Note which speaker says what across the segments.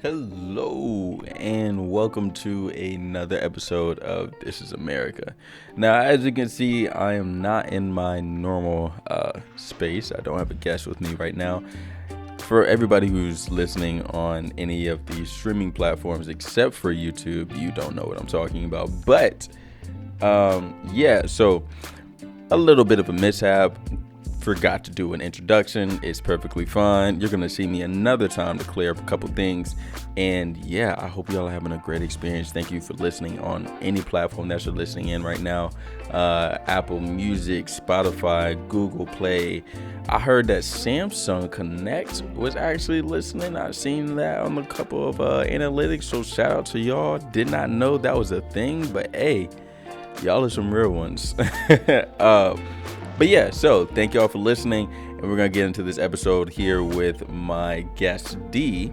Speaker 1: Hello and welcome to another episode of This is America. Now, as you can see, I am not in my normal space. I don't have a guest with me right now. For everybody who's listening on any of these streaming platforms except for YouTube, you don't know what I'm talking about. But so a little bit of a mishap. Forgot to do an introduction. It's perfectly fine. You're gonna see me another time to clear up a couple things. And yeah, I hope y'all are having a great experience. Thank you for listening on any platform that you're listening in right now. Apple Music, Spotify, Google Play. I heard that Samsung Connect was actually listening. I've seen that on a couple of analytics. So shout out to y'all. Did not know that was a thing, but hey, y'all are some real ones. But yeah, so thank y'all for listening, and we're going to get into this episode here with my guest, D.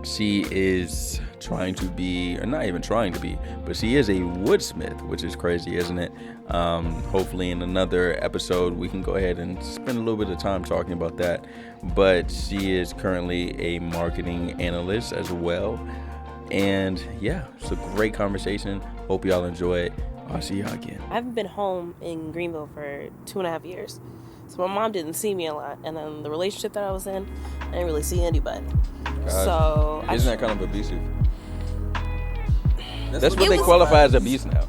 Speaker 1: She is trying to be, or not even trying to be, but she is a woodsmith, which is crazy, isn't it? Hopefully in another episode, we can go ahead and spend a little bit of time talking about that. But she is currently a marketing analyst as well. And yeah, it's a great conversation. Hope y'all enjoy it. I'll see y'all again.
Speaker 2: I haven't been home in Greenville for 2.5 years. So my mom didn't see me a lot. And then the relationship that I was in, I didn't really see anybody. So
Speaker 1: isn't that kind of abusive? That's what they qualify as abuse now.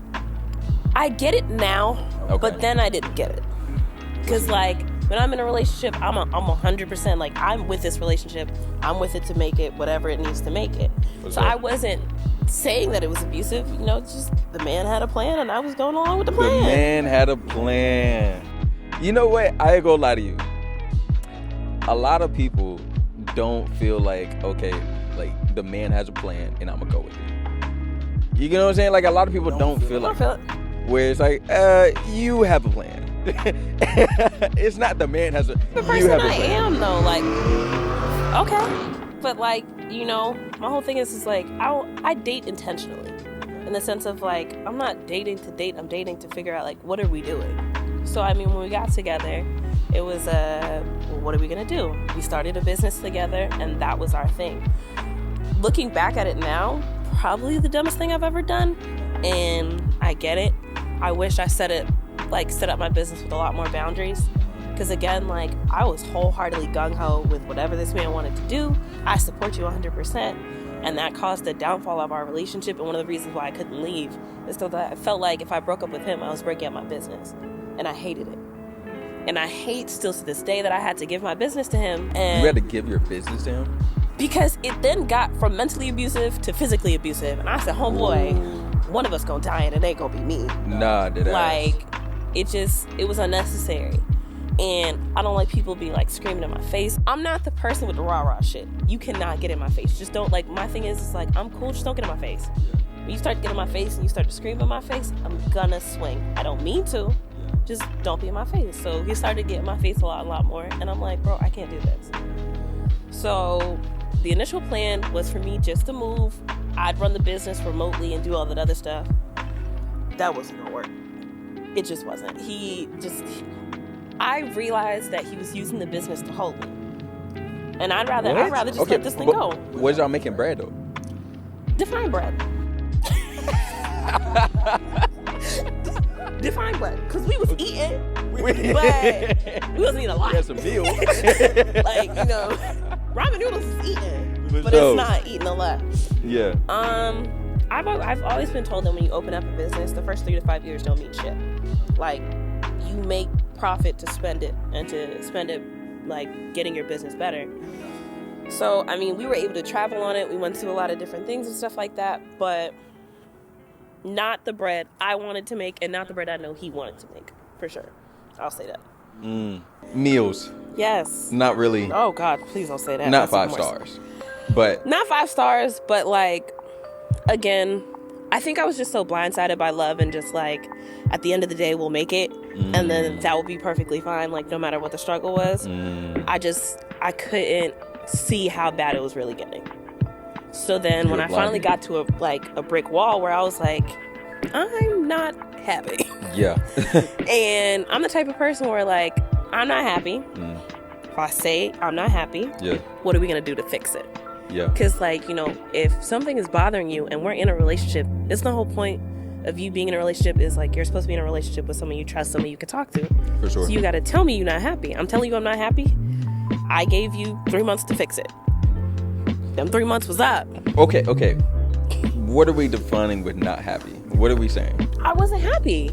Speaker 2: I get it now, but then I didn't get it. Because like when I'm in a relationship, I'm 100% like I'm with this relationship. I'm with it to make it whatever it needs to make it. So I wasn't saying that it was abusive, it's just the man had a plan and I was going along with the plan.
Speaker 1: The man had a plan. You know what? I ain't gonna lie to you. A lot of people don't feel like, okay, like the man has a plan and I'm gonna go with it. You know what I'm saying? Like a lot of people don't feel like it. Where it's like, you have a plan. It's not the man has a
Speaker 2: the person
Speaker 1: you have
Speaker 2: I
Speaker 1: a plan.
Speaker 2: am though, like okay. But like, my whole thing is like I date intentionally. In the sense of like, I'm not dating to date, I'm dating to figure out like what are we doing? So I mean when we got together, it was well, what are we gonna do? We started a business together and that was our thing. Looking back at it now, probably the dumbest thing I've ever done. And I get it. I wish I set up my business with a lot more boundaries. Because again, like, I was wholeheartedly gung-ho with whatever this man wanted to do. I support you 100%. And that caused the downfall of our relationship. And one of the reasons why I couldn't leave is so that I felt like if I broke up with him, I was breaking up my business. And I hated it. And I hate still to this day that I had to give my business to him. And
Speaker 1: you had to give your business to him?
Speaker 2: Because it then got from mentally abusive to physically abusive. And I said, homeboy, one of us gonna die and it ain't gonna be me.
Speaker 1: Nah, did I?
Speaker 2: Like, it was unnecessary. And I don't like people be like screaming in my face. I'm not the person with the rah-rah shit. You cannot get in my face. Just don't, like, my thing is like, I'm cool, just don't get in my face. When you start to get in my face and you start to scream in my face, I'm gonna swing. I don't mean to. Just don't be in my face. So he started getting in my face a lot more. And I'm like, bro, I can't do this. So the initial plan was for me just to move. I'd run the business remotely and do all that other stuff. That wasn't gonna work. It just wasn't. I realized that he was using the business to hold me. And I'd rather just let this thing go.
Speaker 1: What y'all making bread though?
Speaker 2: Define bread. Define bread. Because we was eating, but we wasn't eating a lot.
Speaker 1: We had some meals.
Speaker 2: Like, ramen noodles is eating, but it's not eating a lot.
Speaker 1: Yeah.
Speaker 2: I've always been told that when you open up a business, the first 3 to 5 years don't mean shit. Like, you make profit to spend it, and to spend it like getting your business better. So I mean, we were able to travel on it. We went to a lot of different things and stuff like that, but not the bread I wanted to make, and not the bread I know he wanted to make, for sure. I'll say that.
Speaker 1: Meals.
Speaker 2: Yes.
Speaker 1: Not really.
Speaker 2: Oh God, please don't say that.
Speaker 1: Not 5 stars. But
Speaker 2: not 5 stars, but like, again, I think I was just so blindsided by love and just like, at the end of the day, we'll make it. And then that will be perfectly fine, like no matter what the struggle was. I couldn't see how bad it was really getting. So then when I finally got to a brick wall where I was like, I'm not happy.
Speaker 1: Yeah.
Speaker 2: And I'm the type of person where like, I'm not happy. If I say I'm not happy, what are we going to do to fix it?
Speaker 1: Yeah.
Speaker 2: Because, like, you know, if something is bothering you and we're in a relationship, it's the whole point of you being in a relationship is, like, you're supposed to be in a relationship with someone you trust, someone you can talk to.
Speaker 1: For sure.
Speaker 2: So you got to tell me you're not happy. I'm telling you I'm not happy. I gave you 3 months to fix it. Them 3 months was up.
Speaker 1: Okay. What are we defining with not happy? What are we saying?
Speaker 2: I wasn't happy.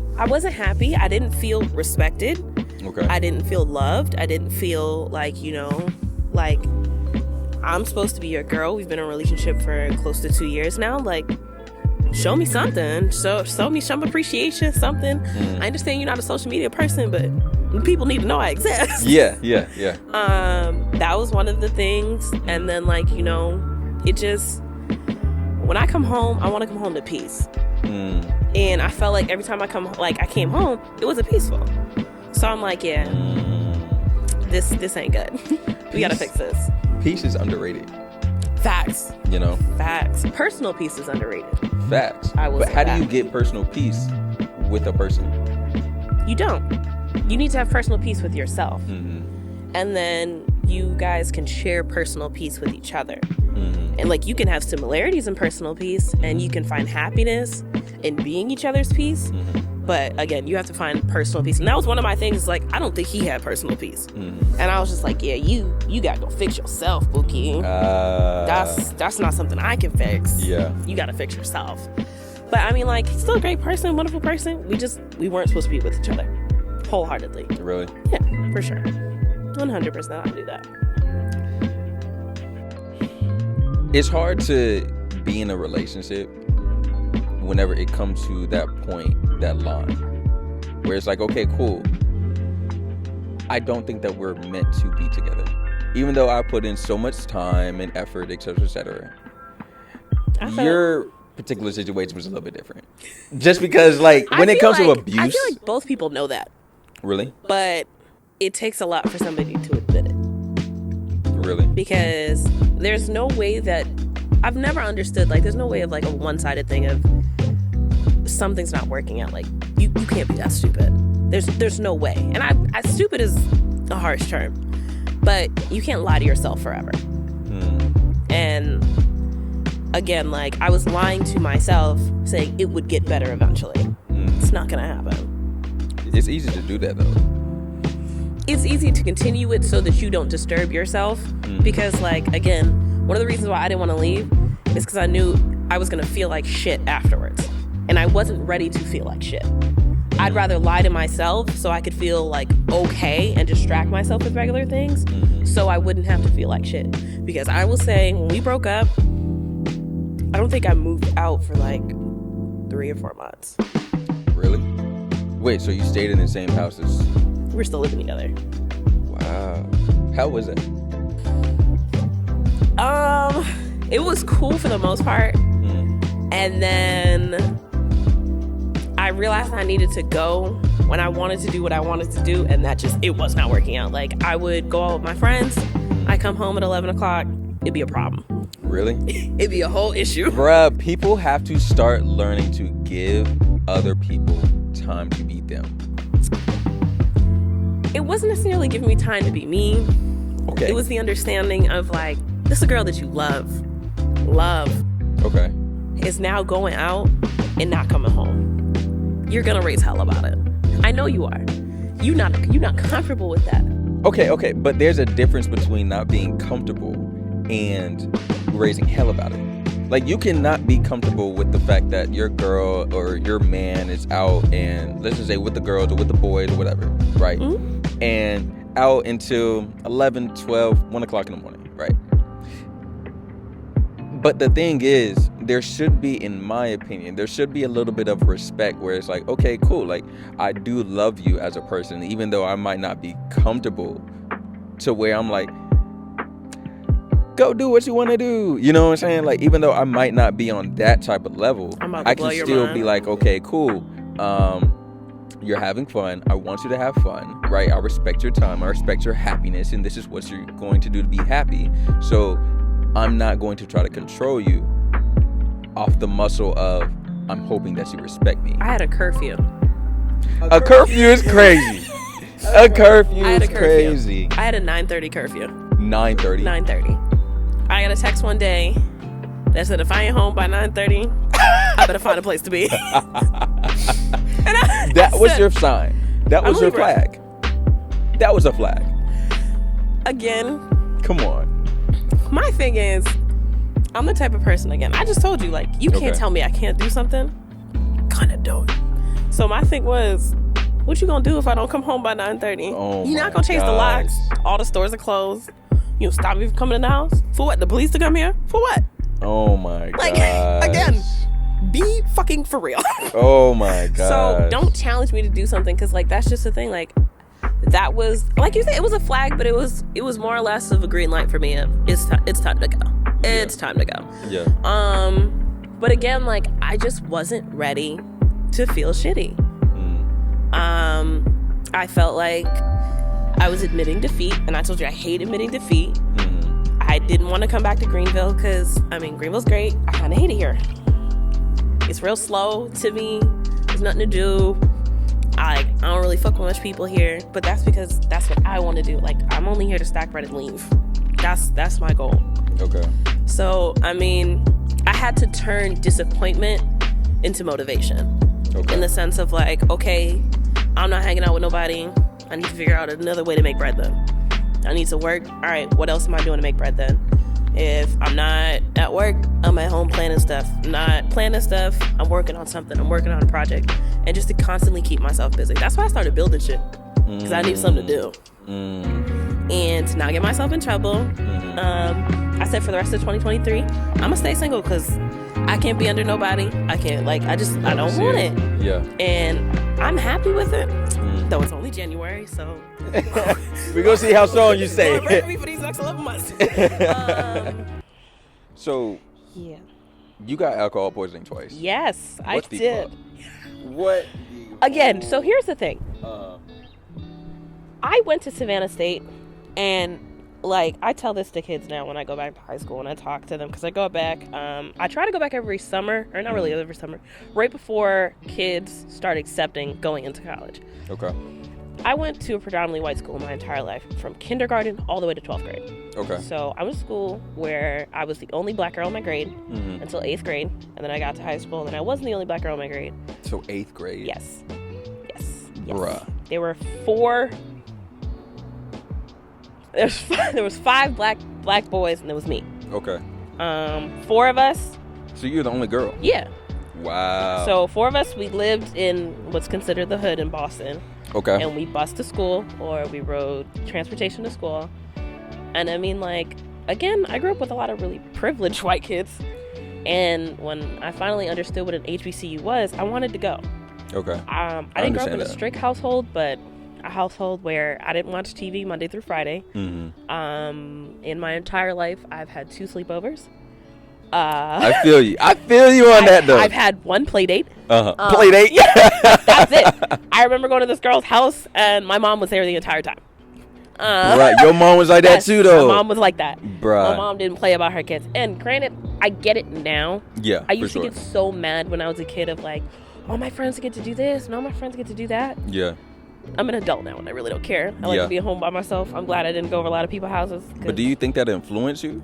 Speaker 2: I didn't feel respected.
Speaker 1: Okay.
Speaker 2: I didn't feel loved. I didn't feel like, you know, like I'm supposed to be your girl. We've been in a relationship for close to 2 years now. Like, show me something. Show me some appreciation, something. I understand you're not a social media person, but people need to know I exist.
Speaker 1: Yeah.
Speaker 2: That was one of the things. And then, like, you know, it just, when I come home, I want to come home to peace. And I felt like every time I came home, it wasn't peaceful. So I'm like, yeah, this ain't good. We gotta fix this.
Speaker 1: Peace is underrated.
Speaker 2: Facts.
Speaker 1: You know?
Speaker 2: Facts. Personal peace is underrated.
Speaker 1: Facts.
Speaker 2: I will
Speaker 1: But
Speaker 2: say
Speaker 1: how
Speaker 2: that.
Speaker 1: do you get personal peace with a person?
Speaker 2: You don't. You need to have personal peace with yourself. And then you guys can share personal peace with each other. And, like, you can have similarities in personal peace, and you can find happiness in being each other's peace. But again, you have to find personal peace. And that was one of my things, like, I don't think he had personal peace. And I was just like, yeah, you gotta go fix yourself, Bookie. That's not something I can fix.
Speaker 1: Yeah.
Speaker 2: You gotta fix yourself. But I mean, like, he's still a great person, wonderful person. We weren't supposed to be with each other wholeheartedly.
Speaker 1: Really?
Speaker 2: Yeah, for sure. 100% I do that.
Speaker 1: It's hard to be in a relationship whenever it comes to that point, that line, where it's like, okay, cool. I don't think that we're meant to be together. Even though I put in so much time and effort, et cetera. Your particular situation was a little bit different. Just because, like, when it comes to abuse.
Speaker 2: I feel like both people know that.
Speaker 1: Really?
Speaker 2: But it takes a lot for somebody to admit it.
Speaker 1: Really?
Speaker 2: Because there's no way that, I've never understood, like, there's no way of, like, a one-sided thing of something's not working out. Like, you can't be that stupid. There's no way. And I stupid is a harsh term, but you can't lie to yourself forever. And again, like, I was lying to myself saying it would get better eventually. It's not gonna happen.
Speaker 1: It's easy to do that, though.
Speaker 2: It's easy to continue it so that you don't disturb yourself. Because, like, again, one of the reasons why I didn't want to leave is because I knew I was gonna feel like shit afterwards. And I wasn't ready to feel like shit. I'd rather lie to myself so I could feel, like, okay and distract myself with regular things so I wouldn't have to feel like shit. Because I will say, when we broke up, I don't think I moved out for, like, 3 or 4 months.
Speaker 1: Really? Wait, so you stayed in the same house as...
Speaker 2: We're still living together.
Speaker 1: Wow. How was it?
Speaker 2: It was cool for the most part. And then I realized I needed to go when I wanted to do what I wanted to do, and it was not working out. Like, I would go out with my friends, I come home at 11 o'clock, it'd be a problem.
Speaker 1: Really?
Speaker 2: It'd be a whole issue.
Speaker 1: Bruh, people have to start learning to give other people time to be them.
Speaker 2: It wasn't necessarily giving me time to be me.
Speaker 1: Okay.
Speaker 2: It was the understanding of, like, this is a girl that you love.
Speaker 1: Okay.
Speaker 2: Is now going out and not coming home. You're gonna raise hell about it. I know you are. You're not comfortable with that.
Speaker 1: Okay, but there's a difference between not being comfortable and raising hell about it. Like, you cannot be comfortable with the fact that your girl or your man is out and, let's just say, with the girls or with the boys or whatever, right? And out until 11, 12, 1 o'clock in the morning, right? But the thing is, there should be, in my opinion, there should be a little bit of respect where it's like, okay, cool. Like, I do love you as a person, even though I might not be comfortable to where I'm like, go do what you want to do. You know what I'm saying? Like, even though I might not be on that type of level, I can still be like, okay, cool. You're having fun. I want you to have fun, right? I respect your time. I respect your happiness. And this is what you're going to do to be happy. So I'm not going to try to control you off the muscle of, I'm hoping that you respect me.
Speaker 2: I had a curfew.
Speaker 1: A curfew is crazy. A curfew is crazy.
Speaker 2: I had a 9:30 curfew.
Speaker 1: 9:30.
Speaker 2: 9:30. I a text one day that said, if I ain't home by 9:30, I better find a place to be.
Speaker 1: That was your sign. That was your flag. That was a flag.
Speaker 2: Again.
Speaker 1: Come on.
Speaker 2: My thing is, I'm the type of person, again, I just told you, like, you can't tell me I can't do something. I'm gonna do it. So my thing was, what you gonna do if I don't come home by 9:30?
Speaker 1: Oh,
Speaker 2: you're not gonna change the locks. All the stores are closed. You stop me from coming in the house? For what? The police to come here? For what?
Speaker 1: Oh my god.
Speaker 2: Like, again, be fucking for real.
Speaker 1: Oh my god.
Speaker 2: So don't challenge me to do something, because like that's just the thing. Like, that was, like you said, it was a flag, but it was more or less of a green light for me. It's time to go. It's time to go.
Speaker 1: Yeah.
Speaker 2: But again, like, I just wasn't ready to feel shitty. I felt like I was admitting defeat, and I told you I hate admitting defeat. I didn't want to come back to Greenville because, I mean, Greenville's great. I kind of hate it here. It's real slow to me. There's nothing to do. I don't really fuck with much people here, but that's because that's what I want to do. Like, I'm only here to stack bread and leave. That's my goal.
Speaker 1: Okay.
Speaker 2: So, I mean, I had to turn disappointment into motivation.
Speaker 1: Okay.
Speaker 2: In the sense of like, okay, I'm not hanging out with nobody. I need to figure out another way to make bread then. I need to work. All right, what else am I doing to make bread then? If I'm not at work, I'm at home planning stuff. I'm not planning stuff, I'm working on something. I'm working on a project. And just to constantly keep myself busy. That's why I started building shit. Because I need something to do. And to not get myself in trouble, I said for the rest of 2023, I'm going to stay single because I can't be under nobody. I can't, like, I don't want it.
Speaker 1: Yeah.
Speaker 2: And I'm happy with it. Though it's only January, so.
Speaker 1: We're going to see how strong you say
Speaker 2: it. Ready for these next 11 months.
Speaker 1: So,
Speaker 2: yeah.
Speaker 1: You got alcohol poisoning twice.
Speaker 2: Yes, I did.
Speaker 1: What?
Speaker 2: Again, so here's the thing. I went to Savannah State, and like, I tell this to kids now when I go back to high school and I talk to them, because I go back, I try to go back every summer, or not really every summer, right before kids start accepting going into college. Okay. I went to a predominantly white school my entire life, from kindergarten all the way to 12th grade. Okay. So I went to school where I was the only black girl in my grade until 8th grade, and then I got to high school, and then I wasn't the only black girl in my grade.
Speaker 1: So 8th grade?
Speaker 2: Yes.
Speaker 1: Bruh.
Speaker 2: There were there was 5 black boys, and there was me.
Speaker 1: Okay.
Speaker 2: 4 of us.
Speaker 1: So you're the only girl?
Speaker 2: Yeah.
Speaker 1: Wow.
Speaker 2: So 4 of us, we lived in what's considered the hood in Boston.
Speaker 1: Okay.
Speaker 2: And we bused to school, or we rode transportation to school. And I mean, like, again, I grew up with a lot of really privileged white kids. And when I finally understood what an HBCU was, I wanted to go. Okay. I didn't grow up in a strict household, but a household where I didn't watch TV Monday through Friday. In my entire life, I've had 2 sleepovers.
Speaker 1: I feel you on that, though.
Speaker 2: I've had 1 play date.
Speaker 1: Play date?
Speaker 2: Yeah, that's it. I remember going to this girl's house, and my mom was there the entire time.
Speaker 1: Right, your mom was like that too, though.
Speaker 2: My mom was like that.
Speaker 1: Bruh.
Speaker 2: My mom didn't play about her kids. And granted, I get it now.
Speaker 1: Yeah,
Speaker 2: I used to get so mad when I was a kid of like, all my friends get to do this, and all my friends get to do that. Yeah. I'm an adult now, and I really don't care. I like to be at home by myself. I'm glad I didn't go over a lot of people's houses.
Speaker 1: But do you think that influenced you?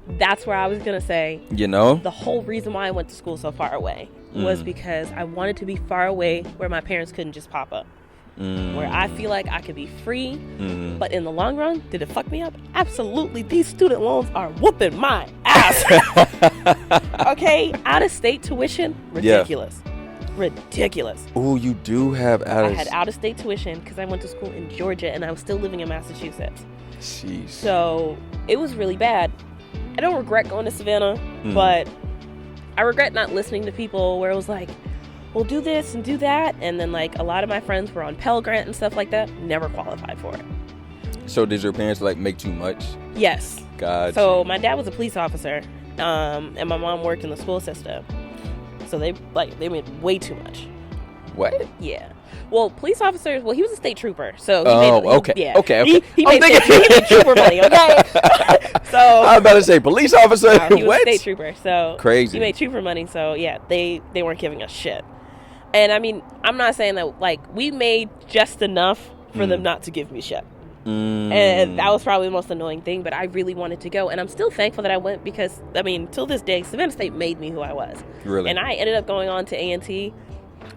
Speaker 2: That's where I was going to say.
Speaker 1: You know?
Speaker 2: The whole reason why I went to school so far away was because I wanted to be far away where my parents couldn't just pop up. Where I feel like I could be free. But in the long run, did it fuck me up? Absolutely. These student loans are whooping my ass. Okay? Out-of-state tuition? Ridiculous. Yeah. Ridiculous.
Speaker 1: Oh, you do have
Speaker 2: I had out-of-state tuition because I went to school in Georgia and I was still living in Massachusetts.
Speaker 1: Jeez.
Speaker 2: So it was really bad. I don't regret going to Savannah, but I regret not listening to people where it was like, we'll do this and do that. And then like a lot of my friends were on Pell Grant and stuff like that. Never qualified for it.
Speaker 1: So did your parents like make too much?
Speaker 2: Yes.
Speaker 1: God.
Speaker 2: So my dad was a police officer, and my mom worked in the school system. So they made way too much.
Speaker 1: What?
Speaker 2: Yeah. Well, police officers. Well, he was a state trooper, so
Speaker 1: okay. He
Speaker 2: made trooper money. Okay. So
Speaker 1: I was about to say police officer.
Speaker 2: He was a state trooper, so
Speaker 1: crazy.
Speaker 2: He made trooper money. So yeah, they weren't giving us shit. And I mean, I'm not saying that like we made just enough for them not to give me shit. And that was probably the most annoying thing, but I really wanted to go. And I'm still thankful that I went because, I mean, till this day, Savannah State made me who I was.
Speaker 1: Really?
Speaker 2: And I ended up going on to A&T.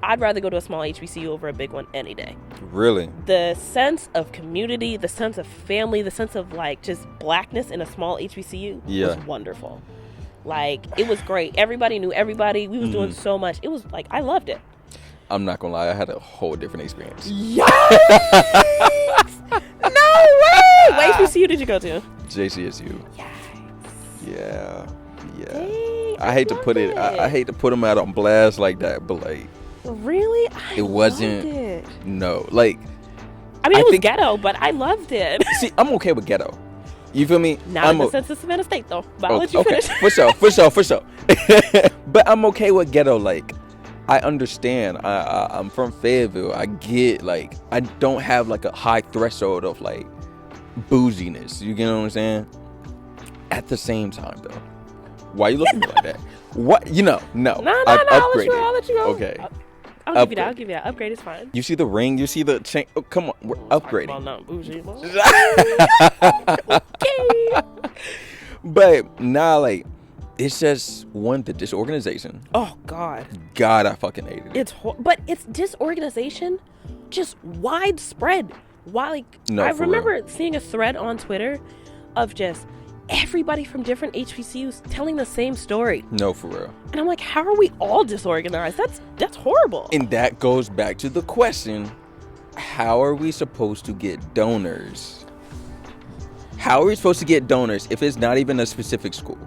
Speaker 2: I'd rather go to a small HBCU over a big one any day.
Speaker 1: Really?
Speaker 2: The sense of community, the sense of family, the sense of, like, just blackness in a small HBCU was wonderful. Like, it was great. Everybody knew everybody. We was doing so much. It was, like, I loved it.
Speaker 1: I'm not gonna lie, I had a whole different experience.
Speaker 2: Yikes! No way! What HBCU did you go to?
Speaker 1: JCSU.
Speaker 2: Yikes.
Speaker 1: Yeah.
Speaker 2: Dang,
Speaker 1: I hate to put it. I hate to put them out on blast like that, but like,
Speaker 2: really,
Speaker 1: it wasn't.
Speaker 2: Loved it.
Speaker 1: No, like,
Speaker 2: I mean, it was ghetto, but I loved it.
Speaker 1: See, I'm okay with ghetto. You feel me?
Speaker 2: Not in the sense of Savannah State, though. But I'll let you finish.
Speaker 1: For sure. But I'm okay with ghetto. Like, I understand. I'm from Fayetteville. I get, like, I don't have, like, a high threshold of, like, bouginess. You get what I'm saying? At the same time, though, why are you looking at me like that? What? You know, no.
Speaker 2: No,
Speaker 1: I've
Speaker 2: I'll
Speaker 1: upgraded.
Speaker 2: let you go.
Speaker 1: Okay.
Speaker 2: I'll give you that. Upgrade is fine.
Speaker 1: You see the ring? You see the chain? Oh, come on. We're upgrading.
Speaker 2: Well, not bougie.
Speaker 1: Okay. But nah, like, it's just the disorganization.
Speaker 2: Oh God.
Speaker 1: God, I fucking hated it.
Speaker 2: But it's disorganization, just widespread. Why? Like,
Speaker 1: No,
Speaker 2: I
Speaker 1: for
Speaker 2: remember
Speaker 1: real.
Speaker 2: seeing a thread on Twitter of just everybody from different HBCUs telling the same story.
Speaker 1: No, for real.
Speaker 2: And I'm like, how are we all disorganized? That's horrible.
Speaker 1: And that goes back to the question: how are we supposed to get donors? How are we supposed to get donors if it's not even a specific school?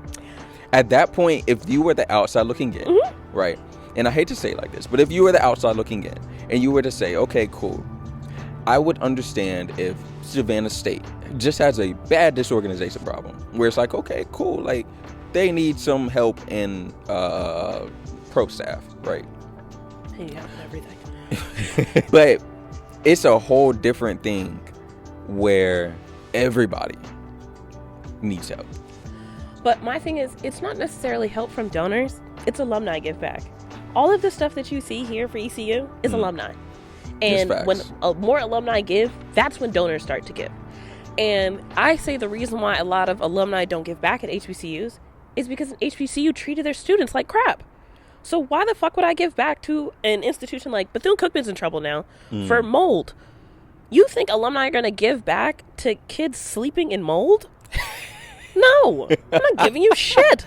Speaker 1: At that point, if you were the outside looking in, right? And I hate to say it like this, but if you were the outside looking in and you were to say, okay, cool, I would understand if Savannah State just has a bad disorganization problem where it's like, okay, cool, like, they need some help in pro staff, right?
Speaker 2: Hey, yeah, everything.
Speaker 1: But it's a whole different thing where everybody needs help.
Speaker 2: But my thing is, it's not necessarily help from donors. It's alumni give back. All of the stuff that you see here for ECU is alumni. And when more alumni give, that's when donors start to give. And I say the reason why a lot of alumni don't give back at HBCUs is because an HBCU treated their students like crap. So why the fuck would I give back to an institution like Bethune-Cookman's in trouble now for mold? You think alumni are going to give back to kids sleeping in mold? No, I'm not giving you shit.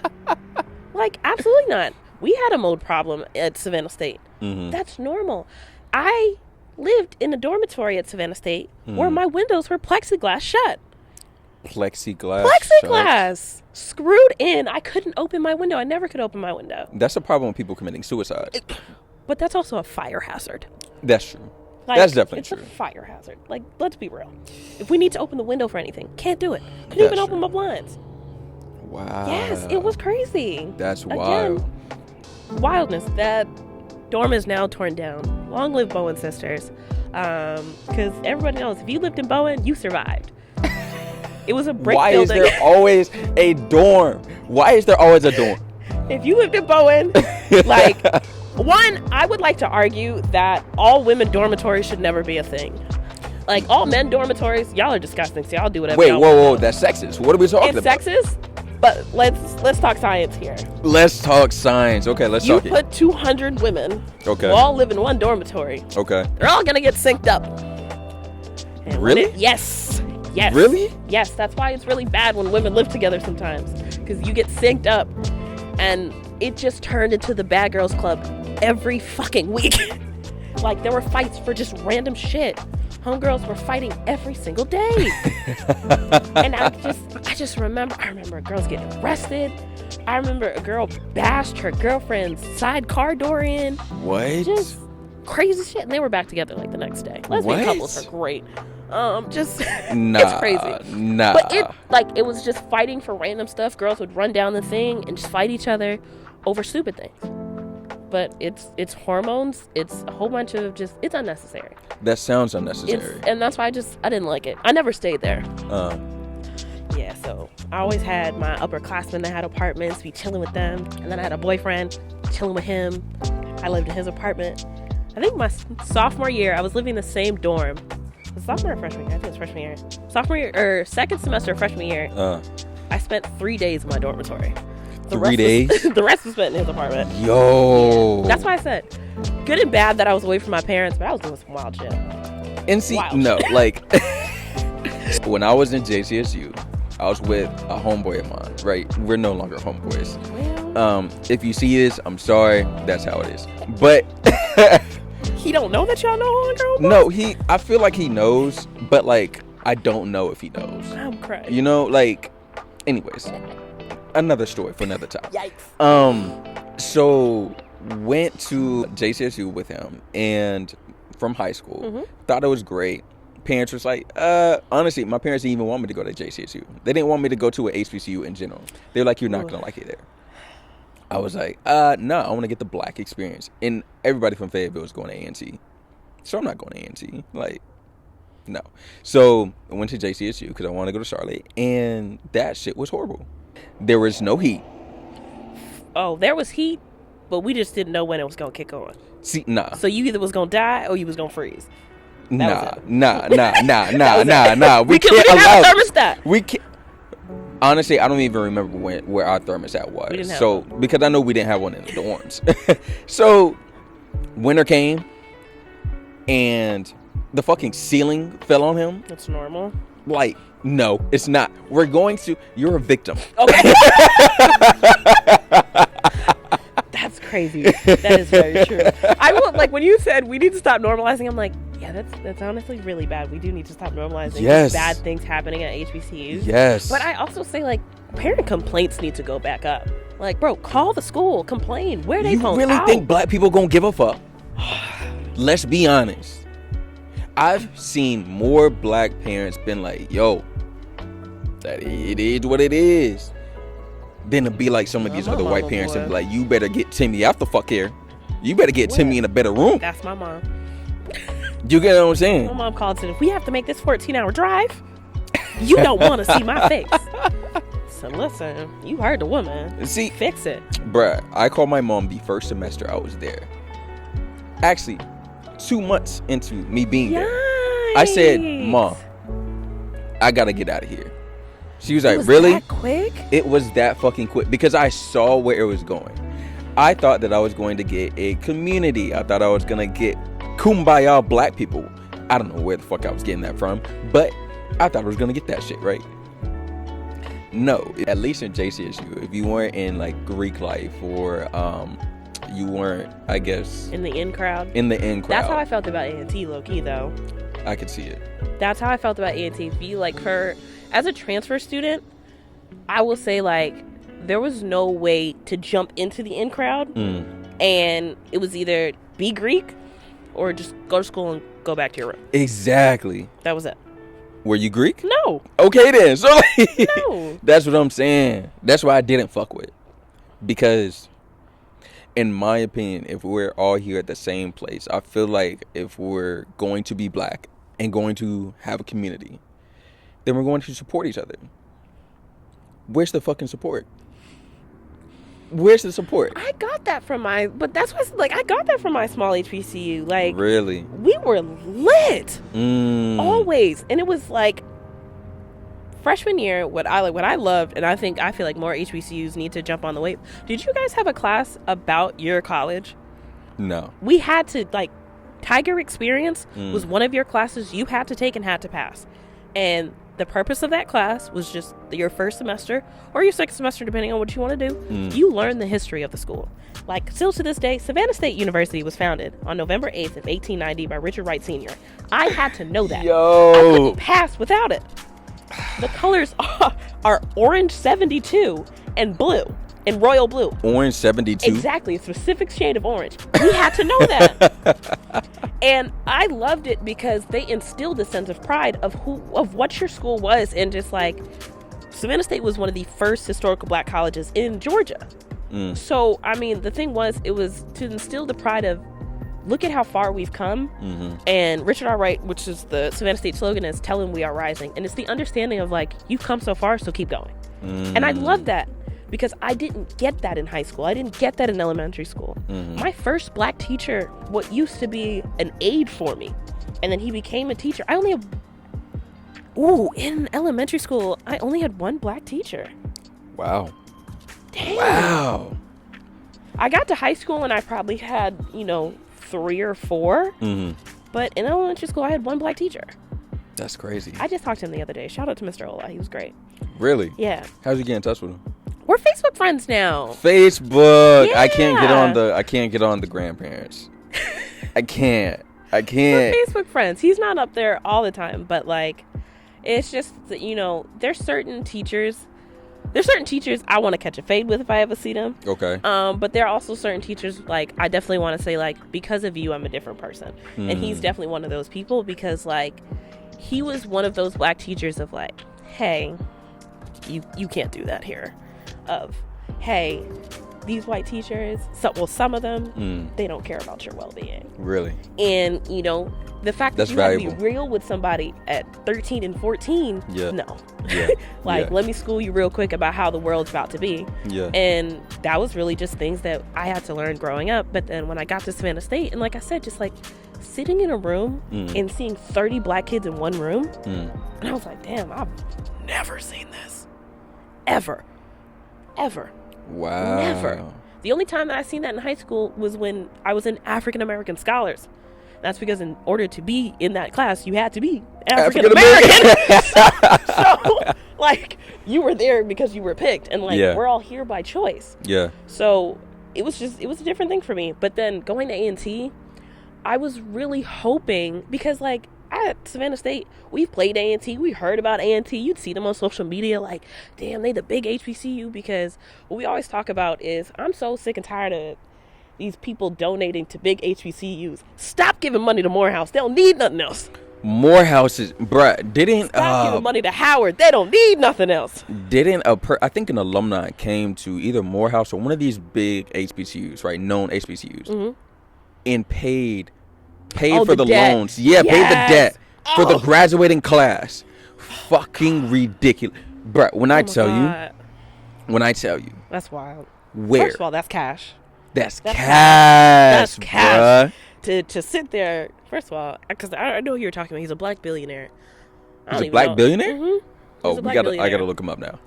Speaker 2: Like, absolutely not. We had a mold problem at Savannah State. That's normal. I lived in a dormitory at Savannah State where my windows were plexiglass shut.
Speaker 1: Plexiglass.
Speaker 2: Screwed in. I couldn't open my window. I never could open my window.
Speaker 1: That's a problem with people committing suicide.
Speaker 2: But that's also a fire hazard.
Speaker 1: That's true.
Speaker 2: Like,
Speaker 1: That's definitely
Speaker 2: it's
Speaker 1: true.
Speaker 2: It's a fire hazard. Like, let's be real. If we need to open the window for anything, can't do it. Couldn't even open my blinds.
Speaker 1: Wow.
Speaker 2: Yes, it was crazy.
Speaker 1: That's wild.
Speaker 2: Again, wildness. That dorm is now torn down. Long live Bowen sisters. Because everybody knows, if you lived in Bowen, you survived. It was a brick building.
Speaker 1: Why is there always a dorm? Why is there always a dorm?
Speaker 2: If you lived in Bowen, like, one, I would like to argue that all women dormitories should never be a thing. Like, all men dormitories, y'all are disgusting, so y'all do whatever y'all want.
Speaker 1: Whoa, that's sexist. What are we talking about?
Speaker 2: It's sexist, but let's talk science here.
Speaker 1: Let's talk science. Okay, let's talk it.
Speaker 2: You put 200 women
Speaker 1: who
Speaker 2: all live in one dormitory.
Speaker 1: Okay.
Speaker 2: They're all gonna get synced up. And
Speaker 1: really?
Speaker 2: Yes.
Speaker 1: Really?
Speaker 2: Yes, that's why it's really bad when women live together sometimes. Because you get synced up. And it just turned into the Bad Girls Club every fucking week. Like, there were fights for just random shit. Homegirls were fighting every single day. And I remember girls getting arrested. I remember a girl bashed her girlfriend's side car door in.
Speaker 1: What?
Speaker 2: Just crazy shit. And they were back together like the next day. Lesbian couples are great. Just it's crazy. But it was just fighting for random stuff. Girls would run down the thing and just fight each other over stupid things. But it's hormones. It's a whole bunch of it's unnecessary.
Speaker 1: That sounds unnecessary.
Speaker 2: And that's why I didn't like it. I never stayed there. Yeah, so I always had my upperclassmen that had apartments, be chilling with them. And then I had a boyfriend, chilling with him. I lived in his apartment. I think my sophomore year, I was living in the same dorm sophomore or freshman year? I think it's freshman year. Sophomore year or second semester of freshman year. I spent 3 days in my dormitory.
Speaker 1: 3 days?
Speaker 2: The rest was spent in his apartment.
Speaker 1: Yo.
Speaker 2: Yeah. That's why I said, good and bad that I was away from my parents, but I was doing some wild shit.
Speaker 1: And see, no, like, when I was in JCSU, I was with a homeboy of mine, right? We're no longer homeboys.
Speaker 2: Well,
Speaker 1: if you see this, I'm sorry. That's how it is. But
Speaker 2: he don't know that y'all know homeboys?
Speaker 1: No, I feel like he knows, but like I don't know if he knows.
Speaker 2: I'm crying.
Speaker 1: You know, like, anyways, another story for another time.
Speaker 2: Yikes.
Speaker 1: So went to JCSU with him and from high school. Thought it was great. Parents was like, honestly, my parents didn't even want me to go to JCSU. They didn't want me to go to an HBCU in general. They were like, you're not going to like it there. I was like, no, I want to get the black experience. And everybody from Fayetteville was going to A&T. So I'm not going to A&T. Like, no. So I went to JCSU because I wanted to go to Charlotte. And that shit was horrible. There was no heat.
Speaker 2: Oh, there was heat, but we just didn't know when it was going to kick on.
Speaker 1: See, nah.
Speaker 2: So you either was going to die or you was going to freeze.
Speaker 1: Nah. We
Speaker 2: didn't
Speaker 1: can't
Speaker 2: have
Speaker 1: allow
Speaker 2: a thermostat.
Speaker 1: We can't. Honestly, I don't even remember where our thermostat was.
Speaker 2: We didn't have
Speaker 1: so
Speaker 2: one.
Speaker 1: Because I know we didn't have one in the dorms. So winter came and the fucking ceiling fell on him.
Speaker 2: That's normal.
Speaker 1: Like, no, it's not. You're a victim.
Speaker 2: Okay. That's crazy. That is very true. I will, like, when you said we need to stop normalizing, I'm like, yeah, that's honestly really bad. We do need to stop normalizing bad things happening at HBCUs.
Speaker 1: Yes.
Speaker 2: But I also say, like, parent complaints need to go back up. Like, bro, call the school, complain. Where they
Speaker 1: You really think black people gonna give a fuck? Let's be honest. I've seen more black parents been like, yo, that it is what it is, than to be like some of these other white parents and be like, you better get Timmy out the fuck here. You better get Timmy in a better room.
Speaker 2: That's my mom.
Speaker 1: You get what I'm saying?
Speaker 2: My mom called and said, if we have to make this 14-hour drive, you don't want to see my face. So listen, you heard the woman.
Speaker 1: See,
Speaker 2: fix it.
Speaker 1: Bruh, I called my mom the first semester I was there. Actually, 2 months into me being there. I said, Mom, I gotta get out of here. She was like, really?
Speaker 2: That quick?
Speaker 1: It was that fucking quick because I saw where it was going. I thought that I was going to get a community. I thought I was going to get kumbaya black people. I don't know where the fuck I was getting that from, but I thought I was going to get that shit, right? No, at least in JCSU, if you weren't in like Greek life or you weren't, I guess,
Speaker 2: in the in crowd.
Speaker 1: That's
Speaker 2: how I felt about A&T, low-key, though.
Speaker 1: I could see it.
Speaker 2: That's how I felt about A&T. If you, like, as a transfer student, I will say, like, there was no way to jump into the in crowd, and it was either be Greek or just go to school and go back to your room.
Speaker 1: Exactly.
Speaker 2: That was it.
Speaker 1: Were you Greek?
Speaker 2: No.
Speaker 1: Okay then. So like,
Speaker 2: no.
Speaker 1: That's what I'm saying. That's why I didn't fuck with. Because in my opinion, if we're all here at the same place, I feel like if we're going to be black and going to have a community, then we're going to support each other. Where's the fucking support? Where's the support?
Speaker 2: I got that from I got that from my small HBCU. Like,
Speaker 1: really?
Speaker 2: We were lit. Always. And it was like freshman year, what I loved, and I feel like more HBCUs need to jump on the wave. Did you guys have a class about your college?
Speaker 1: No.
Speaker 2: We had to, like, Tiger Experience was one of your classes you had to take and had to pass. And the purpose of that class was just your first semester or your second semester, depending on what you want to do. You learn the history of the school. Like, still to this day, Savannah State University was founded on November 8th of 1890 by Richard Wright Sr. I had to know that.
Speaker 1: Yo.
Speaker 2: I couldn't pass without it. The colors are orange 72 and blue. And royal blue.
Speaker 1: Orange 72?
Speaker 2: Exactly. A specific shade of orange. We had to know that. And I loved it because they instilled a sense of pride of what your school was. And just like, Savannah State was one of the first historical black colleges in Georgia. So, I mean, the thing was, it was to instill the pride of, look at how far we've come. And Richard R. Wright, which is the Savannah State slogan, is tell him we are rising. And it's the understanding of, like, you've come so far, so keep going. And I love that. Because I didn't get that in high school. I didn't get that in elementary school. My first black teacher, what used to be an aide for me, And then he became a teacher. In elementary school, I only had one black teacher.
Speaker 1: Wow.
Speaker 2: Damn.
Speaker 1: Wow.
Speaker 2: I got to high school and I probably had, 3 or 4.
Speaker 1: Mm-hmm.
Speaker 2: But in elementary school, I had one black teacher.
Speaker 1: That's crazy.
Speaker 2: I just talked to him the other day. Shout out to Mr. Ola. He was great.
Speaker 1: Really?
Speaker 2: Yeah.
Speaker 1: How'd you get in touch with him?
Speaker 2: We're Facebook friends now.
Speaker 1: Facebook.
Speaker 2: Yeah.
Speaker 1: I can't get on the grandparents. I can't.
Speaker 2: We're Facebook friends. He's not up there all the time, but it's just that, there's certain teachers I want to catch a fade with if I ever see them.
Speaker 1: Okay.
Speaker 2: But there are also certain teachers I definitely want to say because of you I'm a different person. And he's definitely one of those people because he was one of those black teachers of hey, you can't do that here. Of hey, these white teachers, some of them, they don't care about your well-being.
Speaker 1: Really?
Speaker 2: And the fact
Speaker 1: That's
Speaker 2: that you
Speaker 1: valuable.
Speaker 2: have to be real with somebody at 13 and 14, no.
Speaker 1: Yeah.
Speaker 2: Let me school you real quick about how the world's about to be.
Speaker 1: Yeah.
Speaker 2: And that was really just things that I had to learn growing up. But then when I got to Savannah State, and like I said, just sitting in a room and seeing 30 black kids in one room, and I was like, damn, I've never seen this. Ever.
Speaker 1: Wow.
Speaker 2: Never. The only time that I seen that in high school was when I was in African American Scholars. That's because in order to be in that class, you had to be African American. So, you were there because you were picked, and we're all here by choice.
Speaker 1: Yeah.
Speaker 2: So it was a different thing for me. But then going to A&T, I was really hoping because at Savannah State, we've played A&T, we heard about A&T, you'd see them on social media damn, they the big HBCU, because what we always talk about is I'm so sick and tired of these people donating to big HBCUs. Stop giving money to Morehouse. They don't need nothing else.
Speaker 1: Morehouse is, bruh, didn't...
Speaker 2: Stop giving money to Howard. They don't need nothing else.
Speaker 1: I think an alumni came to either Morehouse or one of these big HBCUs, right, known HBCUs, and paid for the loans. Yeah, paid the debt for the graduating class. Fucking ridiculous. Bruh, when I tell you.
Speaker 2: That's wild.
Speaker 1: Where?
Speaker 2: First of all, that's cash.
Speaker 1: That's cash.
Speaker 2: That's cash.
Speaker 1: Bruh.
Speaker 2: To sit there, first of all, because I know who you're talking about. He's a black billionaire.
Speaker 1: He's a black billionaire?
Speaker 2: Mm-hmm.
Speaker 1: Oh, I gotta look him up now.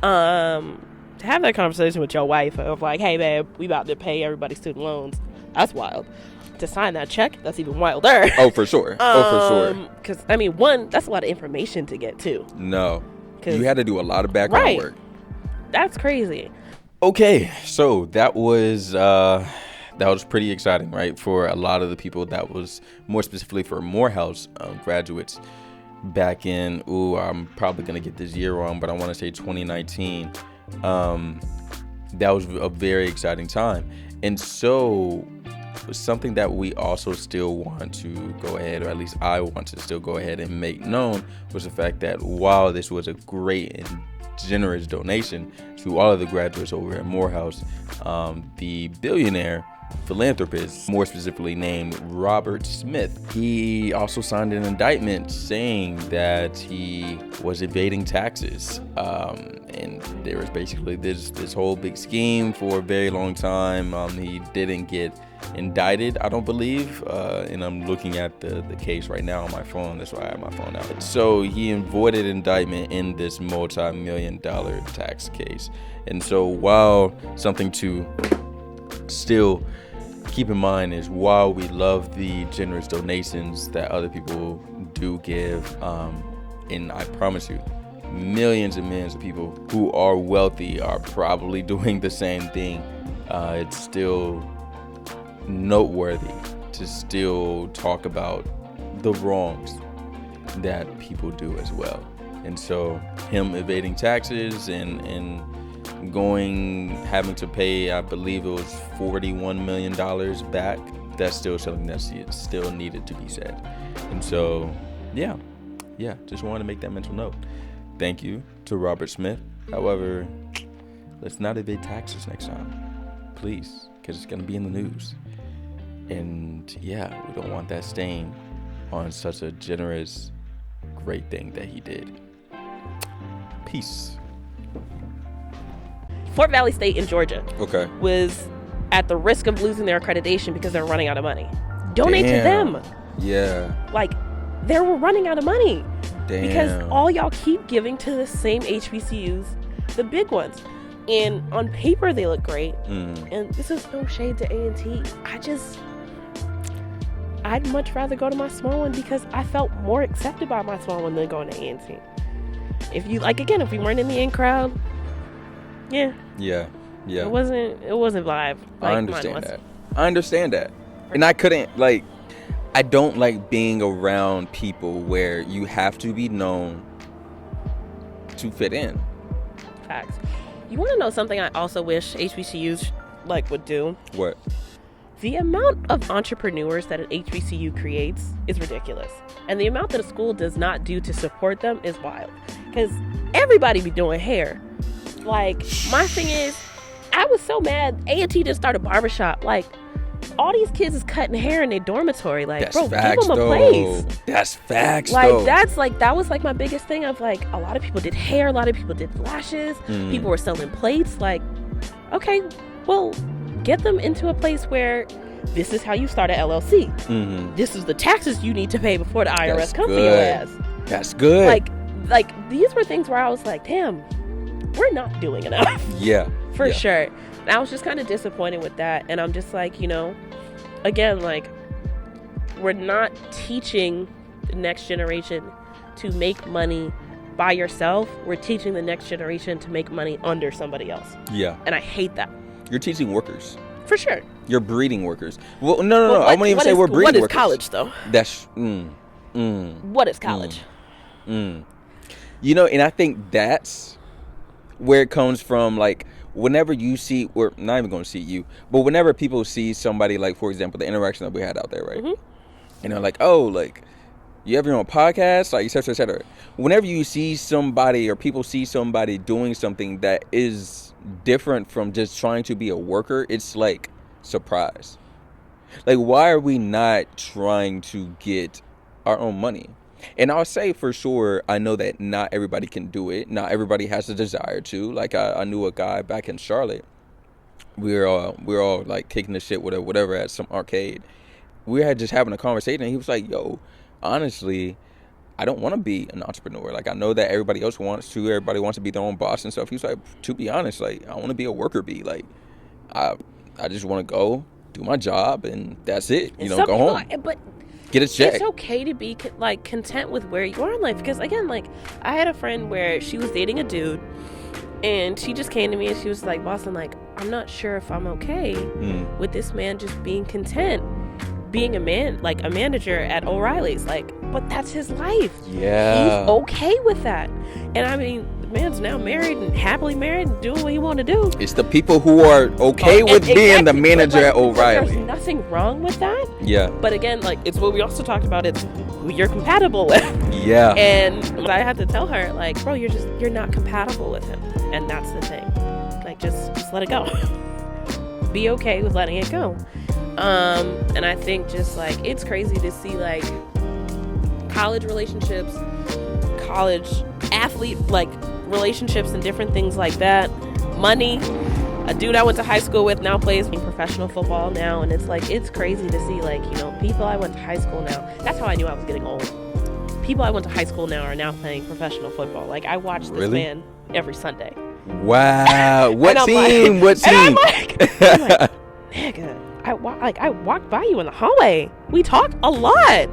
Speaker 2: To have that conversation with your wife of hey, babe, we about to pay everybody's student loans. That's wild. To sign that check, that's even wilder.
Speaker 1: Oh, for sure.
Speaker 2: Because, that's a lot of information to get to.
Speaker 1: No. You had to do a lot of background work.
Speaker 2: That's crazy.
Speaker 1: Okay, so that was pretty exciting, right? For a lot of the people, that was more specifically for Morehouse graduates back in, I'm probably going to get this year wrong, but I want to say 2019. That was a very exciting time. And so something that we also still want to go ahead, or at least I want to still go ahead and make known, was the fact that while this was a great and generous donation to all of the graduates over at Morehouse, the billionaire philanthropist, more specifically named Robert Smith, he also signed an indictment saying that he was evading taxes, and there was basically this whole big scheme for a very long time. He didn't get indicted, I don't believe, and I'm looking at the case right now on my phone. That's why I have my phone out. So he avoided indictment in this multi-million-dollar tax case. And so while something to still keep in mind is, while we love the generous donations that other people do give, and I promise you, millions and millions of people who are wealthy are probably doing the same thing, it's still noteworthy to still talk about the wrongs that people do as well. And so him evading taxes and having to pay, I believe it was $41 million back, that's still something that's still needed to be said. And so yeah, just wanted to make that mental note. Thank you to Robert Smith. However, let's not evade taxes next time, please, because it's going to be in the news. And yeah, we don't want that stain on such a generous, great thing that he did. Peace.
Speaker 2: Fort Valley State in Georgia
Speaker 1: was
Speaker 2: at the risk of losing their accreditation because they're running out of money. Donate to them.
Speaker 1: Yeah.
Speaker 2: Like, they were running out of money.
Speaker 1: Damn.
Speaker 2: Because all y'all keep giving to the same HBCUs, the big ones. And on paper, they look great. And this is no shade to A&T. I'd much rather go to my small one because I felt more accepted by my small one than going to A&T. If you, like, again, if we weren't in the in crowd, yeah. It wasn't vibe. Like,
Speaker 1: I understand that. And I couldn't, like, I don't like being around people where you have to be known to fit in.
Speaker 2: Facts. You want to know something I also wish HBCUs like would do?
Speaker 1: What?
Speaker 2: The amount of entrepreneurs that an HBCU creates is ridiculous. And the amount that a school does not do to support them is wild. Because everybody be doing hair. Like, my thing is, I was so mad A&T didn't start a barbershop. Like, all these kids is cutting hair in their dormitory. Like,
Speaker 1: that's
Speaker 2: bro,
Speaker 1: facts,
Speaker 2: give them a
Speaker 1: though.
Speaker 2: place.
Speaker 1: That's facts,
Speaker 2: like,
Speaker 1: though.
Speaker 2: That was like my biggest thing of like, a lot of people did hair, a lot of people did lashes, people were selling plates. Like, okay, well, get them into a place where this is how you start an LLC. This is the taxes you need to pay before the IRS comes for your ass.
Speaker 1: That's good.
Speaker 2: Like these were things where I was like, damn, we're not doing enough.
Speaker 1: Yeah.
Speaker 2: For sure. And I was just kind of disappointed with that. And I'm just like, you know, again, like, we're not teaching the next generation to make money by yourself. We're teaching the next generation to make money under somebody else.
Speaker 1: Yeah.
Speaker 2: And I hate that.
Speaker 1: You're teaching workers.
Speaker 2: For sure.
Speaker 1: You're breeding workers. Well, no. I won't even say we're breeding workers.
Speaker 2: What is college, though?
Speaker 1: That's...
Speaker 2: What is college?
Speaker 1: You know, and I think that's where it comes from. Like, whenever you see, or not even going to see you, but whenever people see somebody, like, for example, the interaction that we had out there, right? And they're like, oh, like, you have your own podcast, like, et cetera, et cetera. Whenever you see somebody or people see somebody doing something that is different from just trying to be a worker, it's like surprise. Like, why are we not trying to get our own money? And I'll say for sure, I know that not everybody can do it. Not everybody has the desire to. Like, I knew a guy back in Charlotte. We were all like kicking the shit with whatever at some arcade. We had just having a conversation, and he was like, yo, honestly, I don't want to be an entrepreneur. Like, I know that everybody else wants to. Everybody wants to be their own boss and stuff. He was like, to be honest, like, I want to be a worker bee. Like, I just want to go do my job, and that's it. You know, go home.
Speaker 2: But
Speaker 1: get a check.
Speaker 2: It's okay to be like content with where you are in life, because again, like, I had a friend where she was dating a dude, and she just came to me and she was like, Boston, like, I'm not sure if I'm okay with this man just being content being a man, like a manager at O'Reilly's. Like, but that's his life.
Speaker 1: Yeah,
Speaker 2: he's okay with that. And I mean, the man's now married and happily married and doing what he want to do.
Speaker 1: It's the people who are okay with being the manager at O'Reilly.
Speaker 2: There's nothing wrong with that.
Speaker 1: Yeah.
Speaker 2: But again, like, it's what we also talked about. It's who you're compatible with.
Speaker 1: Yeah.
Speaker 2: And I had to tell her, like, bro, you're not compatible with him. And that's the thing. Like, just let it go. Be okay with letting it go. And I think just like, it's crazy to see like college relationships, college athlete like relationships and different things like that. Money. A dude I went to high school with now plays in professional football now, and it's like, it's crazy to see like, you know, people I went to high school now. That's how I knew I was getting old. People I went to high school now are now playing professional football. Like, I watch this man every Sunday.
Speaker 1: Wow. What team?
Speaker 2: Like,
Speaker 1: what team?
Speaker 2: I'm like, nigga, I walked by you in the hallway. We talk a lot.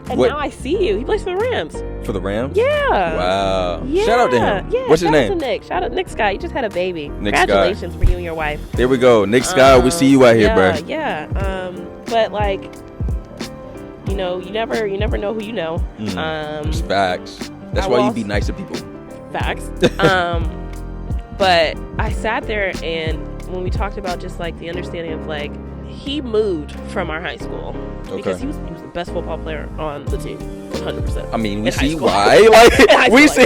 Speaker 2: And now I see you. He plays for the Rams.
Speaker 1: For the Rams?
Speaker 2: Yeah.
Speaker 1: Wow.
Speaker 2: Yeah.
Speaker 1: Shout out to him.
Speaker 2: Yeah.
Speaker 1: What's his name?
Speaker 2: Shout out to Nick. Shout out Nick Scott. You just had a baby.
Speaker 1: Nick
Speaker 2: Congratulations
Speaker 1: Scott.
Speaker 2: for you and your wife.
Speaker 1: There we go. Nick Scott, we see you out here, bro.
Speaker 2: Yeah. But like, you know, you never know who you know.
Speaker 1: It's facts. That's why you be nice to people.
Speaker 2: Facts. But I sat there, and when we talked about just like the understanding of like, he moved from our high school because he was the best football player on the team, 100%.
Speaker 1: I mean, we see why. Like, we see.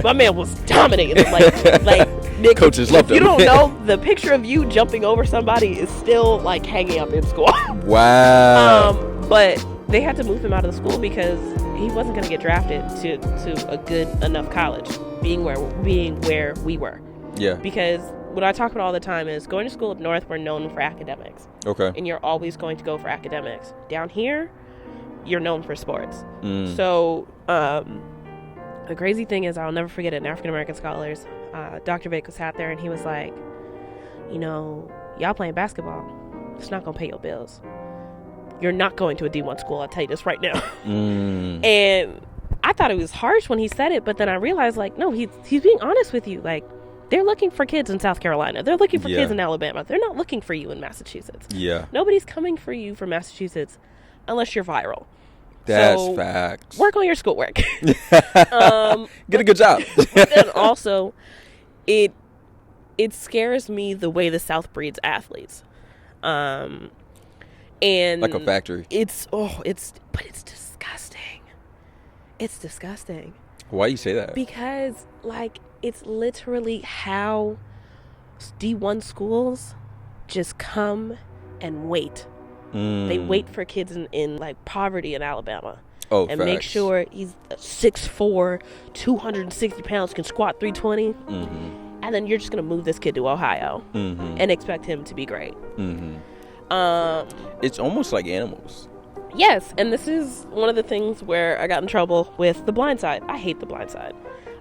Speaker 2: My man was dominating. Like Nick,
Speaker 1: coaches loved him.
Speaker 2: You don't know, the picture of you jumping over somebody is still like hanging up in school.
Speaker 1: Wow.
Speaker 2: But they had to move him out of the school because he wasn't going to get drafted to a good enough college, being where we were.
Speaker 1: Yeah.
Speaker 2: Because what I talk about all the time is going to school up north, we're known for academics.
Speaker 1: Okay.
Speaker 2: And you're always going to go for academics. Down here, you're known for sports. So the crazy thing is, I'll never forget it, in African American scholars, Dr. Baker sat there and he was like, you know, y'all playing basketball, it's not gonna pay your bills. You're not going to a D1 school, I'll tell you this right now. And I thought it was harsh when he said it, but then I realized, like, no, he's being honest with you. Like, they're looking for kids in South Carolina. They're looking for kids in Alabama. They're not looking for you in Massachusetts. Yeah. Nobody's coming for you from Massachusetts unless you're viral.
Speaker 1: That's facts.
Speaker 2: Work on your schoolwork.
Speaker 1: Get a good job.
Speaker 2: But then also, it scares me the way the South breeds athletes. And
Speaker 1: like a factory.
Speaker 2: But it's disgusting. It's disgusting.
Speaker 1: Why you say that?
Speaker 2: Because, like, it's literally how D1 schools just come and wait. They wait for kids in like poverty in Alabama. And facts. Make sure he's 6'4", 260 pounds, can squat 320. And then you're just going to move this kid to Ohio and expect him to be great.
Speaker 1: It's almost like animals.
Speaker 2: Yes, and this is one of the things where I got in trouble with The Blind Side. I hate The Blind Side.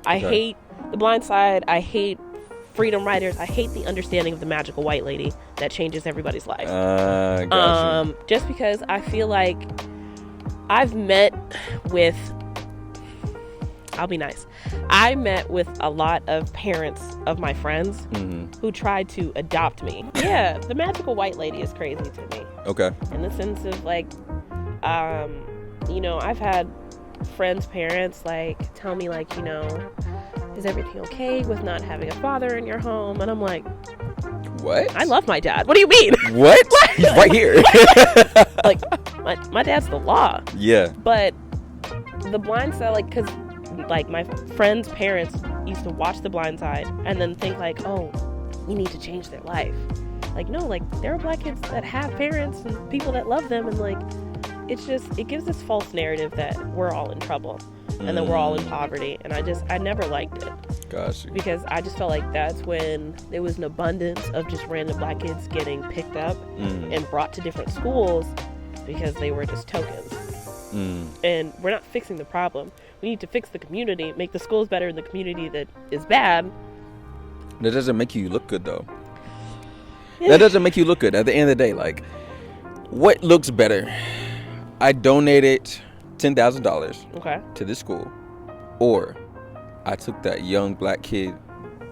Speaker 2: I hate The Blind Side. I hate freedom writers. I hate the understanding of the magical white lady that changes everybody's life. Gotcha. Just because I feel like I've met with, I'll be nice, I met with a lot of parents of my friends who tried to adopt me. Yeah, the magical white lady is crazy to me. Okay. In the sense of, like, you know, I've had friends' parents, like, tell me, like, you know, is everything okay with not having a father in your home? And I'm like,
Speaker 1: what?
Speaker 2: I love my dad. What do you mean?
Speaker 1: What? He's right here.
Speaker 2: Like, my dad's the law.
Speaker 1: Yeah.
Speaker 2: But The Blind Side, like, because, like, my friends' parents used to watch The Blind Side and then think, like, oh, we need to change their life. Like, no, like, there are black kids that have parents and people that love them, and, like, it's just, it gives this false narrative that we're all in trouble and that we're all in poverty, and I never liked it.
Speaker 1: Gotcha.
Speaker 2: Because I just felt like that's when there was an abundance of just random black kids getting picked up and brought to different schools because they were just tokens. And we're not fixing the problem. We need to fix the community, make the schools better in the community that is bad.
Speaker 1: That doesn't make you look good, though. That doesn't make you look good. At the end of the day, like, what looks better? I donated $10,000 to this school, or I took that young black kid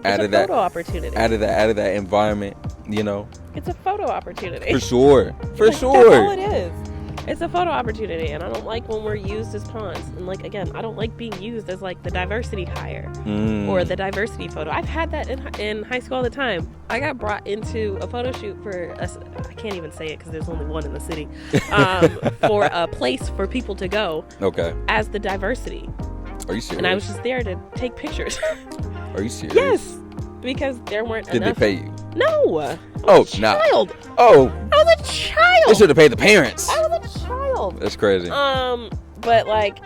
Speaker 1: out of that
Speaker 2: opportunity,
Speaker 1: out of that environment. You know,
Speaker 2: it's a photo opportunity
Speaker 1: for sure.
Speaker 2: That's all it is. It's a photo opportunity, and I don't like when we're used as pawns. And, like, again, I don't like being used as, like, the diversity hire or the diversity photo. I've had that in high school all the time. I got brought into a photo shoot for I can't even say it because there's only one in the city, for a place for people to go. Okay. As the diversity.
Speaker 1: Are you serious?
Speaker 2: And I was just there to take pictures.
Speaker 1: Are you serious?
Speaker 2: Yes. Because there weren't enough.
Speaker 1: Did they pay you?
Speaker 2: No.
Speaker 1: I was a child. I
Speaker 2: was a child.
Speaker 1: They should have paid the parents.
Speaker 2: I was a child.
Speaker 1: That's crazy.
Speaker 2: But, like,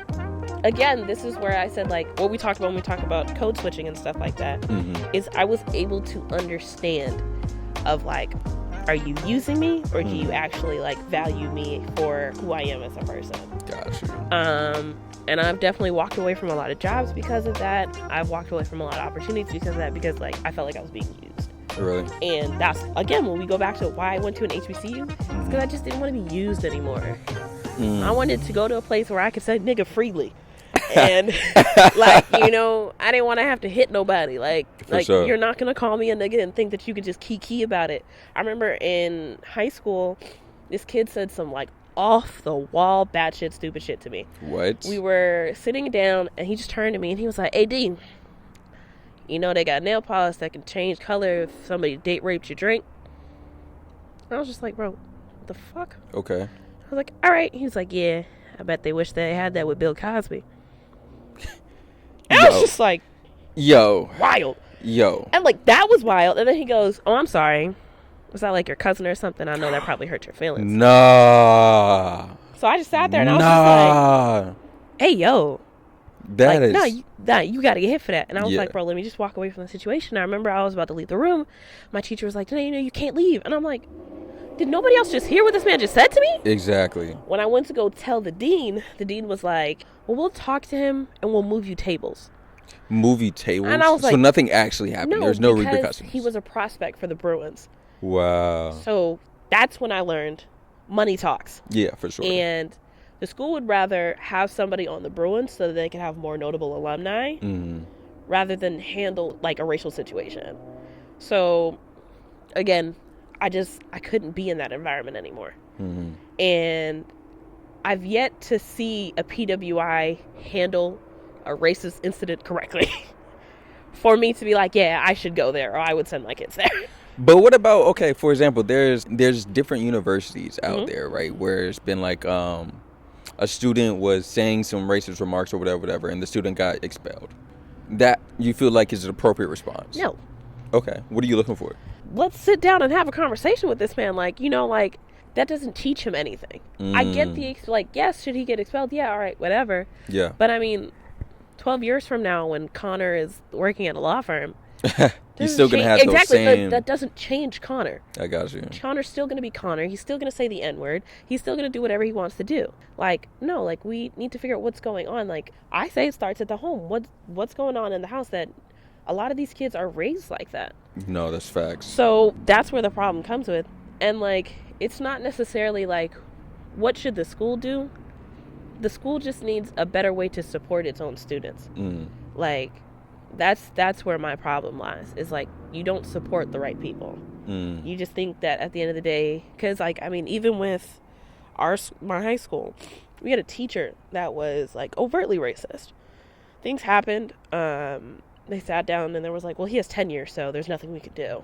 Speaker 2: again, this is where I said, like, what we talked about when we talk about code switching and stuff like that, is I was able to understand of, like, are you using me, or do you actually, like, value me for who I am as a person? Gotcha. And I've definitely walked away from a lot of jobs because of that. I've walked away from a lot of opportunities because of that, because, like, I felt like I was being used.
Speaker 1: Really?
Speaker 2: And that's, again, when we go back to why I went to an HBCU, it's because I just didn't want to be used anymore. I wanted to go to a place where I could say nigga freely. And, like, you know, I didn't want to have to hit nobody. Like, sure. You're not going to call me a nigga and think that you could just key about it. I remember in high school, this kid said some, like, off the wall, batshit stupid shit to me.
Speaker 1: What?
Speaker 2: We were sitting down and he just turned to me and he was like, "Hey, D, you know they got nail polish that can change color if somebody date raped your drink?" I was just like, bro, what the fuck?
Speaker 1: Okay.
Speaker 2: I was like, all right. He was like, yeah, I bet they wish they had that with Bill Cosby. And I was just like, wild. And, like, that was wild. And then he goes, "Oh, I'm sorry. Was that, like, your cousin or something? I know that probably hurt your feelings."
Speaker 1: Nah.
Speaker 2: So I just sat there and I was just like, hey, yo.
Speaker 1: That is...
Speaker 2: No, you got to get hit for that. And I was like, bro, let me just walk away from the situation. I remember I was about to leave the room. My teacher was like, no, you can't leave. And I'm like, did nobody else just hear what this man just said to me?
Speaker 1: Exactly.
Speaker 2: When I went to go tell the dean was like, well, we'll talk to him and we'll move you tables.
Speaker 1: Movie tables?
Speaker 2: And I was like,
Speaker 1: so nothing actually happened. There's no repercussions.
Speaker 2: He was a prospect for the Bruins.
Speaker 1: Wow.
Speaker 2: So that's when I learned money talks.
Speaker 1: Yeah, for sure.
Speaker 2: And the school would rather have somebody on the Bruins so that they can have more notable alumni rather than handle like a racial situation. So again, I couldn't be in that environment anymore. And I've yet to see a PWI handle a racist incident correctly for me to be like, yeah, I should go there, or I would send my kids there.
Speaker 1: But what about, okay, for example, there's different universities out there, right, where it's been like a student was saying some racist remarks or whatever, and the student got expelled. That you feel like is an appropriate response?
Speaker 2: No.
Speaker 1: Okay. What are you looking for?
Speaker 2: Let's sit down and have a conversation with this man. Like, like, that doesn't teach him anything. I get yes, should he get expelled? Yeah, all right, whatever.
Speaker 1: Yeah.
Speaker 2: But I mean, 12 years from now when Connor is working at a law firm,
Speaker 1: he's still going to have those same...
Speaker 2: that doesn't change Connor.
Speaker 1: I got you.
Speaker 2: Connor's still going to be Connor. He's still going to say the N-word. He's still going to do whatever he wants to do. Like, no, like, we need to figure out what's going on. Like, I say it starts at the home. What's going on in the house that a lot of these kids are raised like that?
Speaker 1: No, that's facts.
Speaker 2: So that's where the problem comes with. And, like, it's not necessarily, like, what should the school do? The school just needs a better way to support its own students. Like, that's where my problem lies, is like, you don't support the right people. You just think that at the end of the day, because like, I mean, even with my high school, we had a teacher that was like overtly racist. Things happened. They sat down and there was like, well, he has tenure, so there's nothing we could do.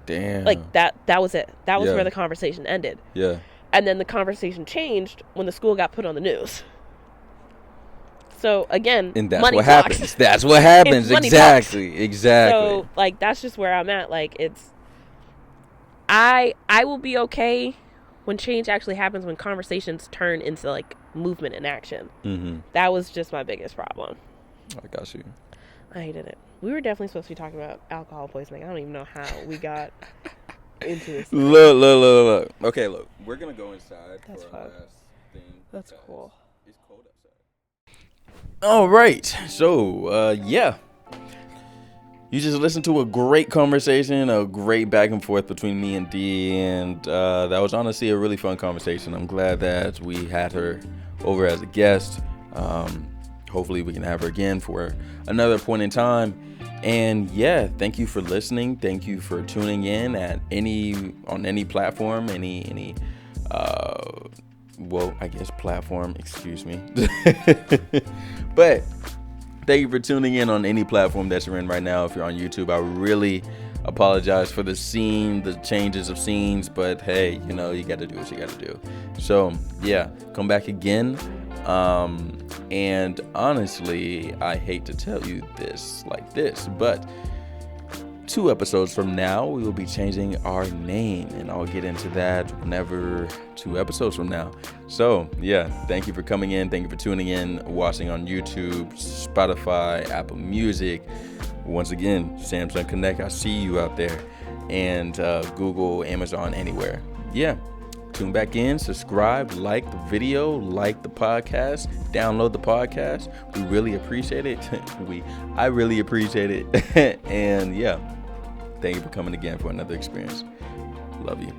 Speaker 1: Damn.
Speaker 2: Like that was it. That was where the conversation ended.
Speaker 1: Yeah.
Speaker 2: And then the conversation changed when the school got put on the news. So again,
Speaker 1: and that's
Speaker 2: money
Speaker 1: what
Speaker 2: talks.
Speaker 1: happens. That's what happens. Exactly.
Speaker 2: Talks.
Speaker 1: Exactly.
Speaker 2: So like, that's just where I'm at. Like, it's, I will be okay when change actually happens, when conversations turn into like movement and action. That was just my biggest problem.
Speaker 1: I got you.
Speaker 2: I hated it. We were definitely supposed to be talking about alcohol poisoning. I don't even know how we got into this.
Speaker 1: Look. Okay, look. We're going to go inside
Speaker 2: That's
Speaker 1: for our
Speaker 2: fun.
Speaker 1: last thing.
Speaker 2: That's cool.
Speaker 1: It's cold outside. All right. So, yeah. You just listened to a great conversation, a great back and forth between me and Dee, and that was honestly a really fun conversation. I'm glad that we had her over as a guest. Hopefully we can have her again for another point in time. And yeah, thank you for listening. Thank you for tuning in on any platform, platform, excuse me. But thank you for tuning in on any platform that you're in right now. If you're on YouTube, I really apologize for the changes of scenes, but hey, you got to do what you got to do. So yeah, come back again. And honestly, I hate to tell you this like this, but 2 episodes from now, we will be changing our name, and I'll get into that whenever 2 episodes from now. So yeah, thank you for coming in. Thank you for tuning in, watching on YouTube, Spotify, Apple Music. Once again, Samsung Connect, I see you out there, and Google, Amazon, anywhere. Yeah. Tune back in, subscribe, like the video, like the podcast, download the podcast. We really appreciate it. I really appreciate it. And yeah, thank you for coming again for another experience. Love you.